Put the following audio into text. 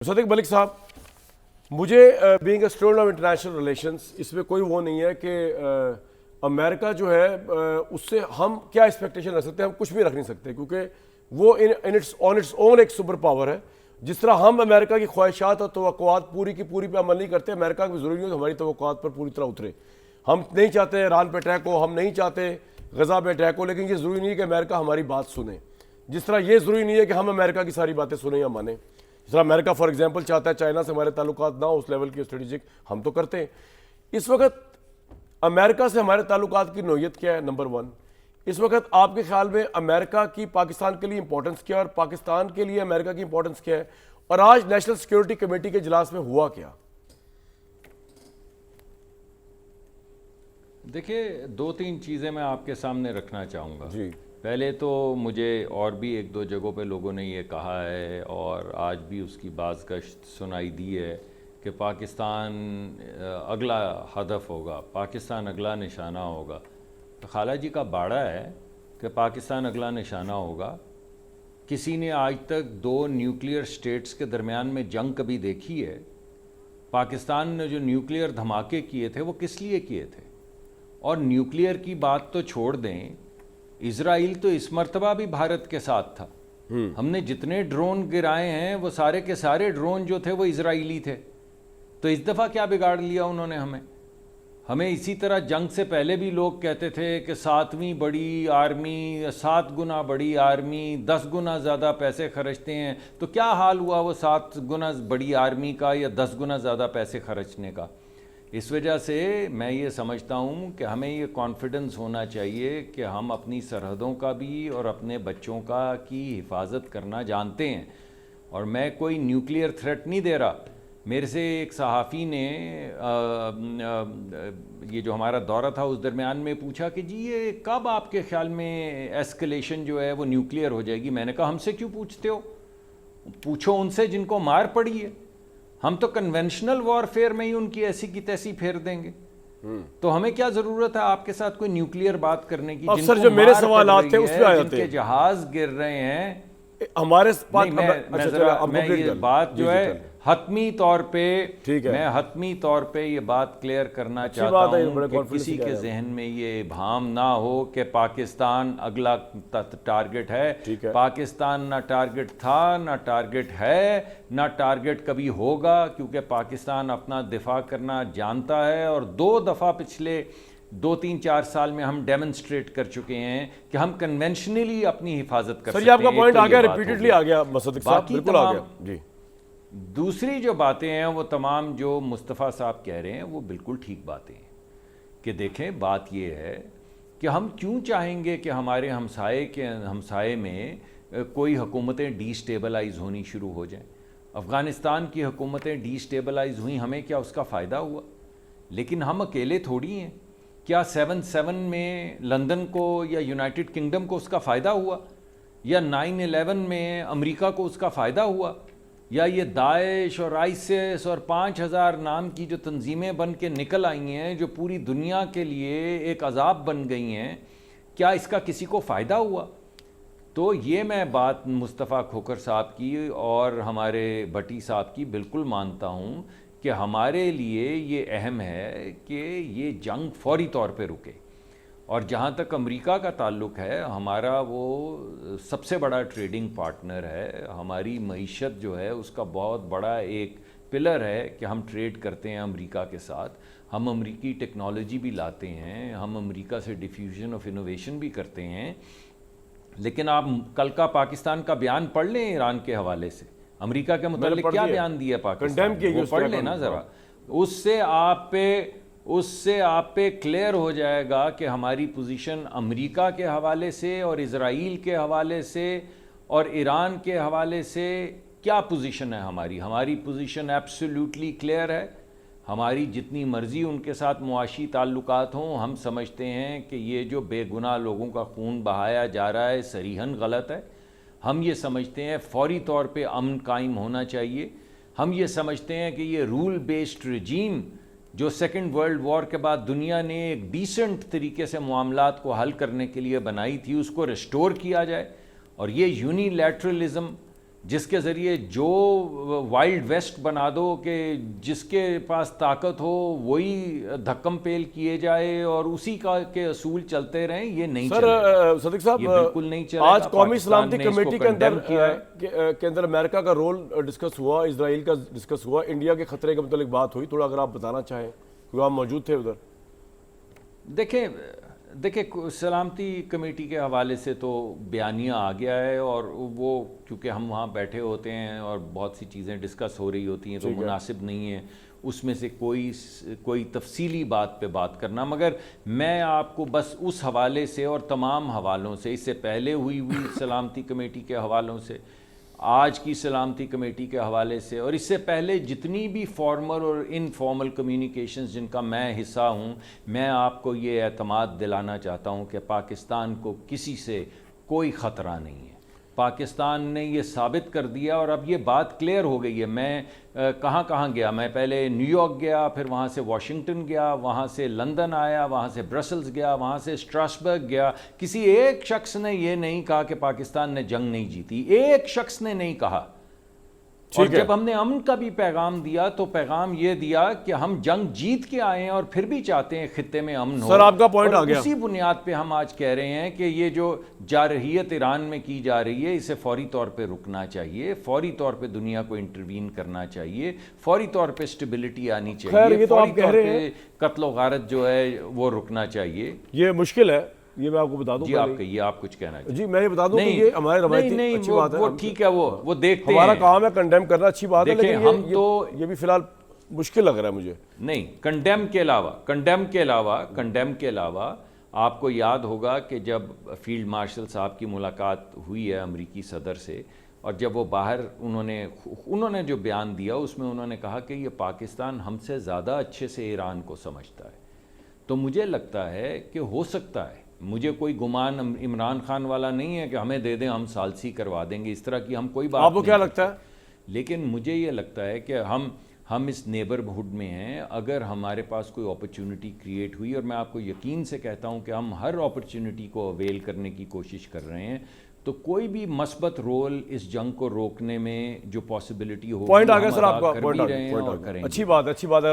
صدیق ملک صاحب، مجھے being a student of international relations اس میں کوئی وہ نہیں ہے کہ امریکہ جو ہے اس سے ہم کیا ایکسپیکٹیشن رکھ سکتے ہیں. ہم کچھ بھی رکھ نہیں سکتے کیونکہ وہ آن اٹس اون ایک سپر پاور ہے. جس طرح ہم امریکہ کی خواہشات اور توقعات پوری کی پوری پہ عمل نہیں کرتے، امریکہ کو ضروری نہیں کہ ہماری توقعات پر پوری طرح اترے. ہم نہیں چاہتے ایران پہ اٹیک ہو، ہم نہیں چاہتے غزہ پہ اٹیک ہو، لیکن یہ ضروری نہیں ہے کہ امریکہ ہماری بات سنے. جس طرح یہ ضروری نہیں ہے کہ ہم امریکہ کی ساری باتیں سنیں یا مانیں. جس طرح امریکہ فار ایگزامپل چاہتا ہے چائنا سے ہمارے تعلقات نہ ہو اس لیول کے اسٹریٹجک، ہم تو کرتے ہیں. اس وقت امریکہ سے ہمارے تعلقات کی نوعیت کیا ہے؟ نمبر ون، اس وقت آپ کے خیال میں امریکہ کی پاکستان کے لیے امپورٹنس کیا ہے اور پاکستان کے لیے امریکہ کی امپورٹنس کیا ہے؟ اور آج نیشنل سیکیورٹی کمیٹی کے اجلاس میں ہوا کیا؟ دیکھیے، دو تین چیزیں میں آپ کے سامنے رکھنا چاہوں گا. جی. پہلے تو مجھے اور بھی ایک دو جگہوں پہ لوگوں نے یہ کہا ہے اور آج بھی اس کی بازگشت سنائی دی ہے کہ پاکستان اگلا ہدف ہوگا، پاکستان اگلا نشانہ ہوگا. تو خالہ جی کا باڑا ہے کہ پاکستان اگلا نشانہ ہوگا. کسی نے آج تک دو نیوکلیئر سٹیٹس کے درمیان میں جنگ کبھی دیکھی ہے؟ پاکستان نے جو نیوکلیئر دھماکے کیے تھے وہ کس لیے کیے تھے؟ اور نیوکلیئر کی بات تو چھوڑ دیں، اسرائیل تو اس مرتبہ بھی بھارت کے ساتھ تھا. ہم نے جتنے ڈرون گرائے ہیں وہ سارے کے سارے ڈرون جو تھے وہ اسرائیلی تھے. تو اس دفعہ کیا بگاڑ لیا انہوں نے ہمیں اسی طرح جنگ سے پہلے بھی لوگ کہتے تھے کہ 7ویں بڑی آرمی، 7 گنا بڑی آرمی، 10 گنا زیادہ پیسے خرچتے ہیں. تو کیا حال ہوا وہ 7 گنا بڑی آرمی کا یا 10 گنا زیادہ پیسے خرچنے کا؟ اس وجہ سے میں یہ سمجھتا ہوں کہ ہمیں یہ کانفیڈنس ہونا چاہیے کہ ہم اپنی سرحدوں کا بھی اور اپنے بچوں کا کی حفاظت کرنا جانتے ہیں. اور میں کوئی نیوکلیئر تھریٹ نہیں دے رہا. میرے سے ایک صحافی نے یہ جو ہمارا دورہ تھا اس درمیان میں پوچھا کہ جی یہ کب آپ کے خیال میں ایسکلیشن جو ہے وہ نیوکلیئر ہو جائے گی؟ میں نے کہا ہم سے کیوں پوچھتے ہو؟ پوچھو ان سے جن کو مار پڑی ہے. ہم تو کنونشنل وارفیئر میں ہی ان کی ایسی کی تیسی پھیر دیں گے. تو ہمیں کیا ضرورت ہے آپ کے ساتھ کوئی نیوکلیئر بات کرنے کی؟ افسر جو میرے سوالات تھے اس پہ آ جاتے ہیں. جن کے جہاز گر رہے ہیں ہمارے میں یہ بات جو ہے حتمی طور پہ یہ بات کلیئر کرنا چاہتا ہوں کہ کسی کے ذہن میں یہ ابہام نہ ہو کہ پاکستان اگلا ٹارگٹ ہے. پاکستان نہ ٹارگٹ تھا، نہ ٹارگٹ ہے، نہ ٹارگٹ کبھی ہوگا، کیونکہ پاکستان اپنا دفاع کرنا جانتا ہے. اور 2 دفعہ پچھلے 2-3-4 سال میں ہم ڈیمنسٹریٹ کر چکے ہیں کہ ہم کنونشنلی اپنی حفاظت کر سکتے ہیں. سر یہ آپ کا پوائنٹ آ گیا، ریپیٹڈلی آ گیا صدیق صاحب، بالکل آ گیا. جی. دوسری جو باتیں ہیں وہ تمام جو مصطفیٰ صاحب کہہ رہے ہیں وہ بالکل ٹھیک باتیں ہیں. کہ دیکھیں بات یہ ہے کہ ہم کیوں چاہیں گے کہ ہمارے ہمسائے میں کوئی حکومتیں ڈی سٹیبلائز ہونی شروع ہو جائیں. افغانستان کی حکومتیں ڈی سٹیبلائز ہوئیں، ہمیں کیا اس کا فائدہ ہوا؟ لیکن ہم اکیلے تھوڑی ہیں. کیا 7/7 میں لندن کو یا یونائٹڈ کنگڈم کو اس کا فائدہ ہوا؟ یا 9/11 میں امریکہ کو اس کا فائدہ ہوا؟ یا یہ داعش اور آئیسس اور 5000 نام کی جو تنظیمیں بن کے نکل آئی ہیں جو پوری دنیا کے لیے ایک عذاب بن گئی ہیں، کیا اس کا کسی کو فائدہ ہوا؟ تو یہ میں بات مصطفیٰ کھوکھر صاحب کی اور ہمارے بھٹی صاحب کی بالکل مانتا ہوں کہ ہمارے لیے یہ اہم ہے کہ یہ جنگ فوری طور پہ رکے. اور جہاں تک امریکہ کا تعلق ہے، ہمارا وہ سب سے بڑا ٹریڈنگ پارٹنر ہے. ہماری معیشت جو ہے اس کا بہت بڑا ایک پلر ہے کہ ہم ٹریڈ کرتے ہیں امریکہ کے ساتھ. ہم امریکی ٹیکنالوجی بھی لاتے ہیں، ہم امریکہ سے ڈیفیوژن آف انوویشن بھی کرتے ہیں. لیکن آپ کل کا پاکستان کا بیان پڑھ لیں ایران کے حوالے سے، امریکہ کے متعلق کیا بیان دیا پاکستان، وہ پڑھ لینا ذرا. اس سے آپ پہ کلیئر ہو جائے گا کہ ہماری پوزیشن امریکہ کے حوالے سے اور اسرائیل کے حوالے سے اور ایران کے حوالے سے کیا پوزیشن ہے ہماری پوزیشن ایبسلیوٹلی کلیئر ہے. ہماری جتنی مرضی ان کے ساتھ معاشی تعلقات ہوں، ہم سمجھتے ہیں کہ یہ جو بے گناہ لوگوں کا خون بہایا جا رہا ہے صریحاً غلط ہے. ہم یہ سمجھتے ہیں فوری طور پہ امن قائم ہونا چاہیے. ہم یہ سمجھتے ہیں کہ یہ رول بیسڈ رجیم جو سیکنڈ ورلڈ وار کے بعد دنیا نے ایک ڈیسنٹ طریقے سے معاملات کو حل کرنے کے لیے بنائی تھی، اس کو ریسٹور کیا جائے. اور یہ یونی لیٹرلزم جس کے ذریعے جو وائلڈ ویسٹ بنا دو کہ جس کے پاس طاقت ہو وہی دھکم پیل کیے جائے اور اسی کا کے اصول چلتے رہیں، یہ نہیں سر چلے صدیق صاحب، یہ بالکل نہیں چلے گا۔ آج قومی پاکستان سلامتی نے اس کو کمیٹی کے condemn کیا ہے۔ اندر امریکہ کا رول ڈسکس ہوا، اسرائیل کا ڈسکس ہوا، انڈیا کے خطرے کے متعلق بات ہوئی، تھوڑا اگر آپ بتانا چاہیں کیونکہ آپ موجود تھے ادھر۔ دیکھیں سلامتی کمیٹی کے حوالے سے تو بیانیہ آ گیا ہے، اور وہ کیونکہ ہم وہاں بیٹھے ہوتے ہیں اور بہت سی چیزیں ڈسکس ہو رہی ہوتی ہیں تو مناسب نہیں ہے اس میں سے کوئی تفصیلی بات پہ بات کرنا، مگر میں آپ کو بس اس حوالے سے اور تمام حوالوں سے، اس سے پہلے ہوئی سلامتی کمیٹی کے حوالوں سے، آج کی سلامتی کمیٹی کے حوالے سے، اور اس سے پہلے جتنی بھی فارمل اور انفارمل کمیونیکیشنز جن کا میں حصہ ہوں، میں آپ کو یہ اعتماد دلانا چاہتا ہوں کہ پاکستان کو کسی سے کوئی خطرہ نہیں ہے۔ پاکستان نے یہ ثابت کر دیا، اور اب یہ بات کلیئر ہو گئی ہے۔ میں کہاں گیا، میں پہلے نیو یارک گیا، پھر وہاں سے واشنگٹن گیا، وہاں سے لندن آیا، وہاں سے برسلز گیا، وہاں سے اسٹراسبرگ گیا، کسی ایک شخص نے یہ نہیں کہا کہ پاکستان نے جنگ نہیں جیتی، ایک شخص نے نہیں کہا۔ اور جب ہم نے امن کا بھی پیغام دیا تو پیغام یہ دیا کہ ہم جنگ جیت کے آئے ہیں اور پھر بھی چاہتے ہیں خطے میں امن ہو۔ سر آپ کا پوائنٹ آ گیا۔ اسی بنیاد پہ ہم آج کہہ رہے ہیں کہ یہ جو جارحیت ایران میں کی جا رہی ہے اسے فوری طور پہ رکنا چاہیے، فوری طور پہ دنیا کو انٹروین کرنا چاہیے، فوری طور پہ اسٹیبلٹی آنی چاہیے، فوری طور پہ قتل و غارت جو ہے وہ رکنا چاہیے۔ یہ مشکل ہے، یہ میں آپ کو بتا دوں۔ جی آپ کہیے، آپ کچھ کہنا چاہیے۔ جی میں یہ بتا دوں کہ یہ ہمارے روایتی اچھی بات ہے، وہ ٹھیک ہے، وہ دیکھتے ہیں، ہمارا کام ہے کنڈیم کرنا، اچھی بات ہے، دیکھیں لیکن ہم تو یہ بھی فی الحال مشکل لگ رہا ہے مجھے۔ نہیں، کنڈیم کے علاوہ آپ کو یاد ہوگا کہ جب فیلڈ مارشل صاحب کی ملاقات ہوئی ہے امریکی صدر سے، اور جب وہ باہر انہوں نے جو بیان دیا اس میں انہوں نے کہا کہ یہ پاکستان ہم سے زیادہ اچھے سے ایران کو سمجھتا ہے۔ تو مجھے لگتا ہے کہ ہو سکتا ہے، مجھے کوئی گمان عمران خان والا نہیں ہے کہ ہمیں دے دیں ہم ثالثی کروا دیں گے، اس طرح کی ہم کوئی بات نہیں۔ آپ کو کیا لگتا ہے؟ لیکن مجھے یہ لگتا ہے کہ ہم اس نیبرہڈ میں ہیں، اگر ہمارے پاس کوئی اپرچونٹی کریٹ ہوئی، اور میں آپ کو یقین سے کہتا ہوں کہ ہم ہر اپرچونٹی کو اویل کرنے کی کوشش کر رہے ہیں، تو کوئی بھی مثبت رول اس جنگ کو روکنے میں جو پاسبلٹی ہوگی پوائنٹ آ گیا ہم سر آپ ادا کا، کر بھی رہے ہیں اور کریں گے۔ اچھی بات ہے، اچھی بات ہے۔